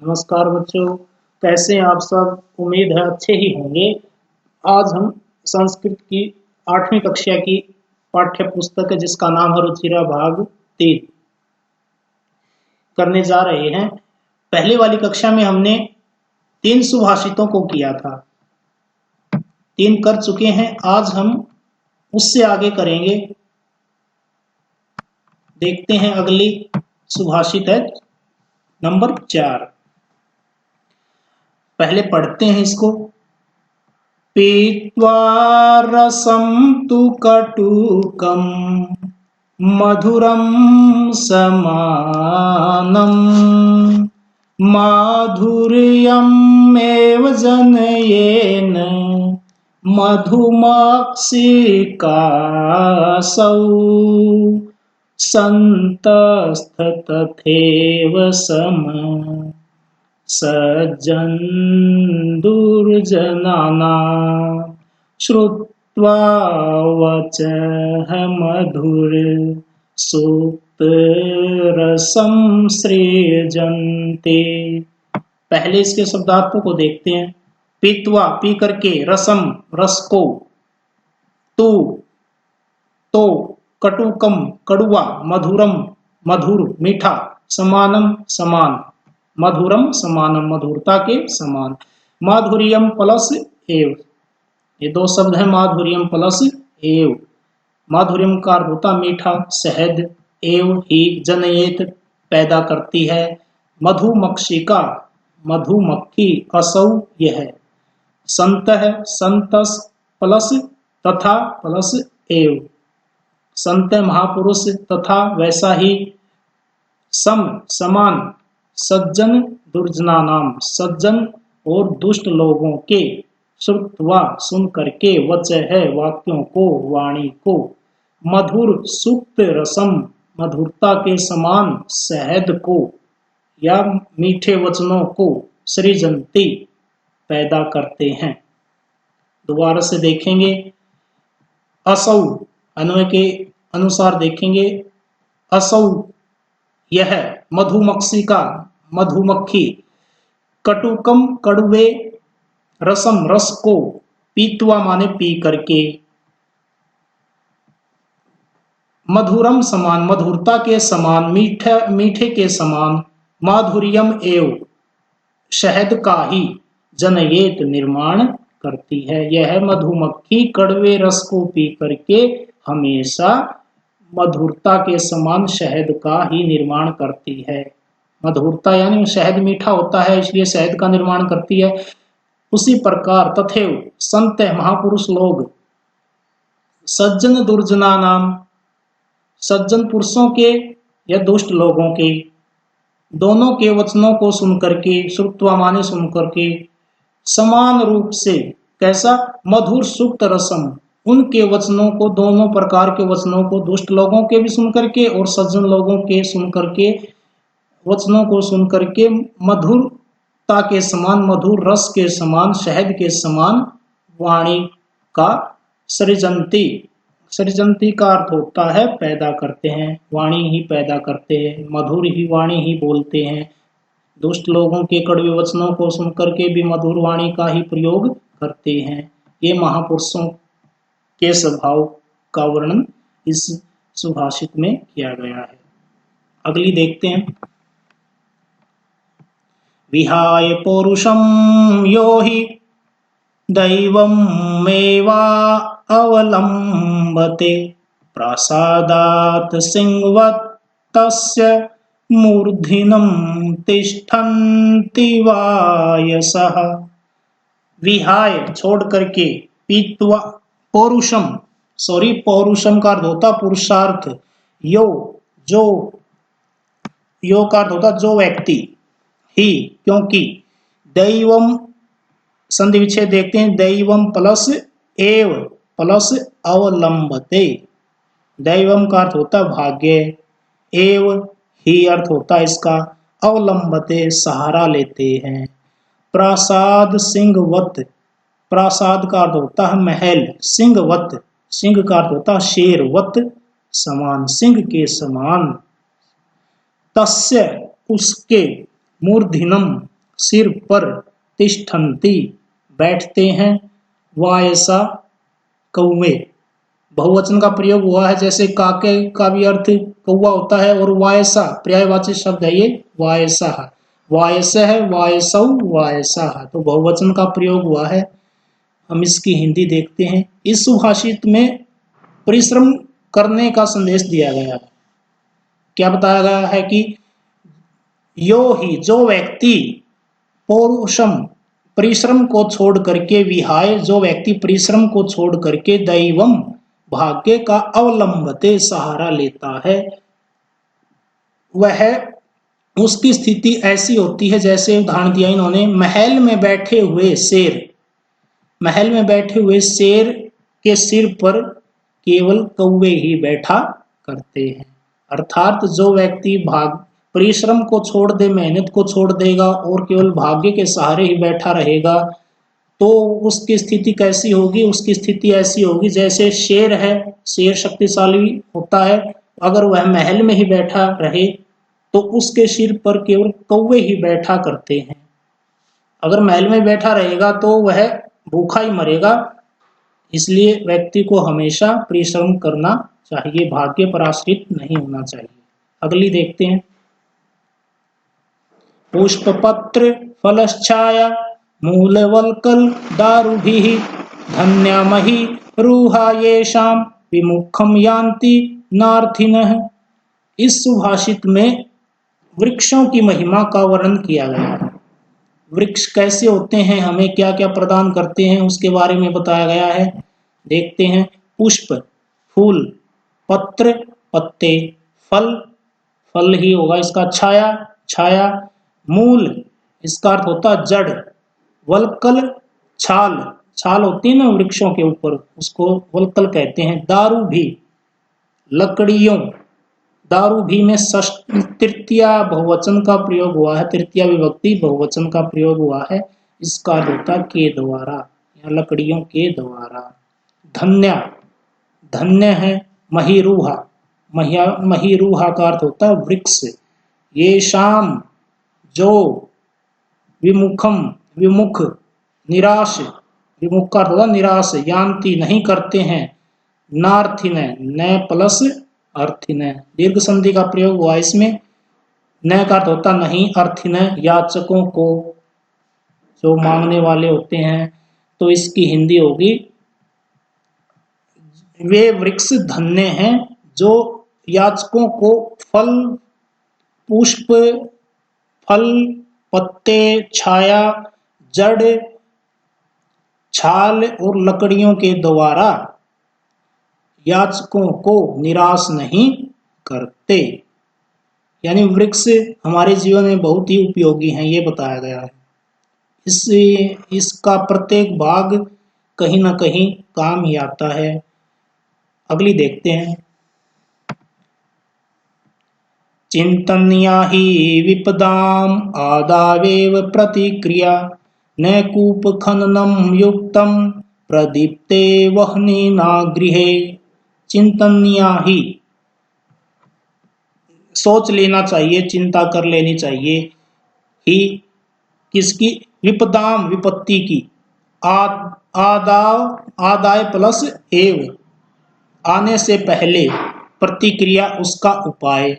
नमस्कार बच्चों, कैसे हैं आप सब। उम्मीद है अच्छे ही होंगे। आज हम संस्कृत की 8वीं कक्षा की पाठ्य पुस्तक है जिसका नाम है रुचिरा भाग 3 करने जा रहे हैं। पहले वाली कक्षा में हमने 3 सुभाषितों को किया था, 3 कर चुके हैं। आज हम उससे आगे करेंगे। देखते हैं, अगली सुभाषित है नंबर 4। पहले पढ़ते हैं इसको। पीत्वा रसं तु कटुकं मधुरं समानं माधुर्यमेव जनयेन मधुमक्षिकासौ सन्तस्तथैव समः सज्जन दुर्जनानां श्रुत्वा वचः मधुर सूक्तरसं सृजन्ते। पहले इसके शब्दार्थों को देखते हैं। पीत्वा पी करके, रसम रस को, तू तो, कटुकम कड़ुआ, मधुरम मधुर मीठा, समानम समान, मधुरम समानम मधुरता के समान, माधुर्यम प्लस एव, ये 2 शब्द हैं, माधुर्यम प्लस एव। माधुर्यम का अर्थ होता मीठा, शहद, एव ही जनयेत पैदा करती है, मधुमक्षिका मधुमक्खी, असौ यह, संत है संतस प्लस तथा प्लस एव, संत महापुरुष तथा वैसा ही, सम समान, सज्जन दुर्जनानाम सज्जन और दुष्ट लोगों के, श्रुत्वा सुन करके, वच है वाक्यों को, वाणी को, मधुर सुक्त रसम मधुरता के समान, शहद को या मीठे वचनों को, सृजंती पैदा करते हैं। दोबारा से देखेंगे। असौ अन्वय के अनुसार देखेंगे। असौ यह, मधुमक्षिका मधुमक्खी, कटुकम कड़वे, रसम रस को, पीत्वा माने पी करके, मधुरम समान मधुरता के समान, मीठे के समान, माधुर्यम एव शहद का ही, जनयेत निर्माण करती है। यह मधुमक्खी कड़वे रस को पी करके हमेशा मधुरता के समान शहद का ही निर्माण करती है। मधुरता यानी शहद मीठा होता है, इसलिए शहद का निर्माण करती है। उसी प्रकार तथैव संत महापुरुष लोग, सज्जन दुर्जना नाम सज्जन पुरुषों के या दुष्ट लोगों के, दोनों के वचनों को सुन करके, श्रुत्वा माने सुन करके, समान रूप से, कैसा, मधुर सुक्त रसम, उनके वचनों को, दोनों प्रकार के वचनों को, दुष्ट लोगों के भी सुन करके और सज्जन लोगों के सुन करके, वचनों को सुन करके, मधुरता के समान, मधुर रस के समान, शहद के समान, वाणी का सृजंती, सृजंती का अर्थ होता है पैदा करते हैं, वाणी ही पैदा करते हैं, मधुर ही वाणी ही बोलते हैं। दुष्ट लोगों के कड़वे वचनों को सुनकर के भी मधुर वाणी का ही प्रयोग करते हैं। ये महापुरुषों के स्वभाव का वर्णन इस सुभाषित में किया गया है। अगली देखते हैं। विहाय पौरुषम यो हि दैवमेवा अवलंबते प्रासादात् सिंहवत् तस्य मूर्धन्यं तिष्ठन्ति वायसः। विहाय छोड़ करके, पीत्वा पौरुषम, पौरुषम का अर्थ होता पुरुषार्थ, यो जो, यो का अर्थ होता जो व्यक्ति, ही क्योंकि, दैवम संधि विच्छेद देखते हैं। दैवम प्लस एव प्लस अवलंबते, दैवम का अर्थ होता भाग्य, एव ही अर्थ होता इसका, अवलंबते सहारा लेते हैं। प्रासाद सिंहवत, प्रासाद का अर्थ होता है महल, सिंहवत, सिंह का अर्थ होता है शेरवत समान, सिंह के समान, तस्य उसके, मूर्धन्यम सिर पर, तिष्ठन्ति बैठते हैं, वायसा कौवे। बहुवचन का प्रयोग हुआ है, जैसे काके का भी अर्थ कौवा होता है, और वायसा पर्यायवाची शब्द है, ये वायसा, वायस है, वायसौ, वायसा, तो बहुवचन का प्रयोग हुआ है। हम इसकी हिंदी देखते हैं। इस सुभाषित में परिश्रम करने का संदेश दिया गया है। क्या बताया गया है कि यो ही, जो व्यक्ति पौरुषम परिश्रम को छोड़ करके, विहाय जो व्यक्ति परिश्रम को छोड़ करके, दैवम भाग्य का अवलंबते सहारा लेता है, वह उसकी स्थिति ऐसी होती है, जैसे उदाहरण दिया इन्होंने, महल में बैठे हुए शेर, महल में बैठे हुए शेर के सिर पर केवल कौवे ही बैठा करते हैं। अर्थात जो व्यक्ति परिश्रम को छोड़ दे, मेहनत को छोड़ देगा और केवल भाग्य के सहारे ही बैठा रहेगा, तो उसकी स्थिति कैसी होगी? उसकी स्थिति ऐसी होगी जैसे शेर है, शेर शक्तिशाली होता है, अगर वह महल में ही बैठा रहे तो उसके सिर पर केवल कौवे ही बैठा करते हैं। अगर महल में बैठा रहेगा तो वह भूखा ही मरेगा। इसलिए व्यक्ति को हमेशा परिश्रम करना चाहिए, भाग्य पर आश्रित नहीं होना चाहिए। अगली देखते हैं। पुष्पपत्र फलश्छाया मूलवल्कल दारुभिः धन्यामहि रूहा येषां विमुखम यान्ति नार्थिनः। इस सुभाषित में वृक्षों की महिमा का वर्णन किया गया है। वृक्ष कैसे होते हैं, हमें क्या क्या प्रदान करते हैं, उसके बारे में बताया गया है। देखते हैं। पुष्प फूल, पत्र पत्ते, फल फल ही होगा इसका, छाया छाया, मूल इसका अर्थ होता है जड़, वल्कल छाल, छाल होती है ना वृक्षों के ऊपर, उसको वल्कल कहते हैं। दारू भी लकड़ियों, दारू भी में तृतीया बहुवचन का प्रयोग हुआ है, तृतीया विभक्ति बहुवचन का प्रयोग हुआ है, इसका अर्थ होता है के द्वारा या लकड़ियों के द्वारा। धन्या, धन्य है। महिरूहा, महिरूहा का अर्थ होता है वृक्ष। ये शाम, जो, विमुखम विमुख, निराश, विमुख का अर्थ होता निराश, यान्ति नहीं करते हैं, नार्थिन न प्लस अर्थिन, दीर्घ संधि का प्रयोग हुआ इसमें। न का अर्थ होता नहीं, अर्थिन याचकों को, जो मांगने वाले होते हैं, तो इसकी हिंदी होगी वे वृक्ष धन्य हैं जो याचकों को फल, पुष्प, फल, पत्ते, छाया, जड़, छाल और लकड़ियों के द्वारा याचकों को निराश नहीं करते। यानी वृक्ष हमारे जीवन में बहुत ही उपयोगी हैं, ये बताया गया है। इसका प्रत्येक भाग कहीं ना कहीं काम ही आता है। अगली देखते हैं। चिंतन्या ही विपदाम आदावेव प्रतिक्रिया न कूप खननम युक्तम प्रदीप्ते वह्निना गृहे। चिंतन्या ही, सोच लेना चाहिए, चिंता कर लेनी चाहिए। ही किसकी? विपदाम विपत्ति की, आदाय प्लस एव आने से पहले, प्रतिक्रिया उसका उपाय।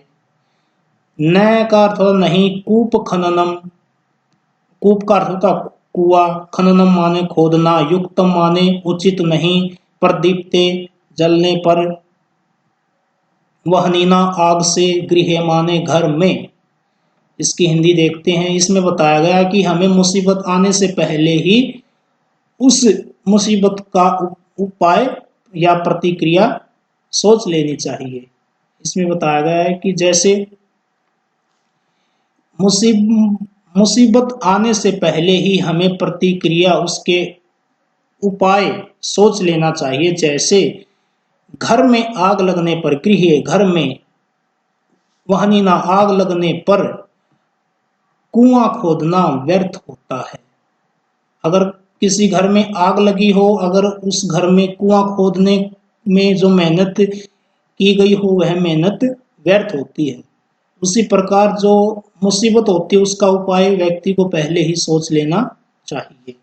न का अर्थ नहीं, कूप खननम, कूप का अर्थ होता कुआ, खननम माने खोदना, युक्तम माने उचित नहीं, प्रदीप्ते जलने पर, वहनीना आग से, गृह माने घर में। इसकी हिंदी देखते हैं। इसमें बताया गया कि हमें मुसीबत आने से पहले ही उस मुसीबत का उपाय या प्रतिक्रिया सोच लेनी चाहिए। इसमें बताया गया है कि जैसे मुसीबत आने से पहले ही हमें प्रतिक्रिया, उसके उपाय सोच लेना चाहिए। जैसे घर में आग लगने पर, गृह घर में, वहनीना आग लगने पर, कुआं खोदना व्यर्थ होता है। अगर किसी घर में आग लगी हो, अगर उस घर में कुआं खोदने में जो मेहनत की गई हो वह मेहनत व्यर्थ होती है। उसी प्रकार जो मुसीबत होती है उसका उपाय व्यक्ति को पहले ही सोच लेना चाहिए।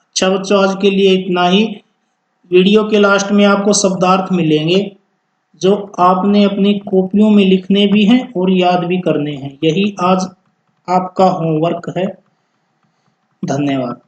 अच्छा बच्चों, आज के लिए इतना ही। वीडियो के लास्ट में आपको शब्दार्थ मिलेंगे जो आपने अपनी कॉपियों में लिखने भी हैं और याद भी करने हैं। यही आज आपका होमवर्क है। धन्यवाद।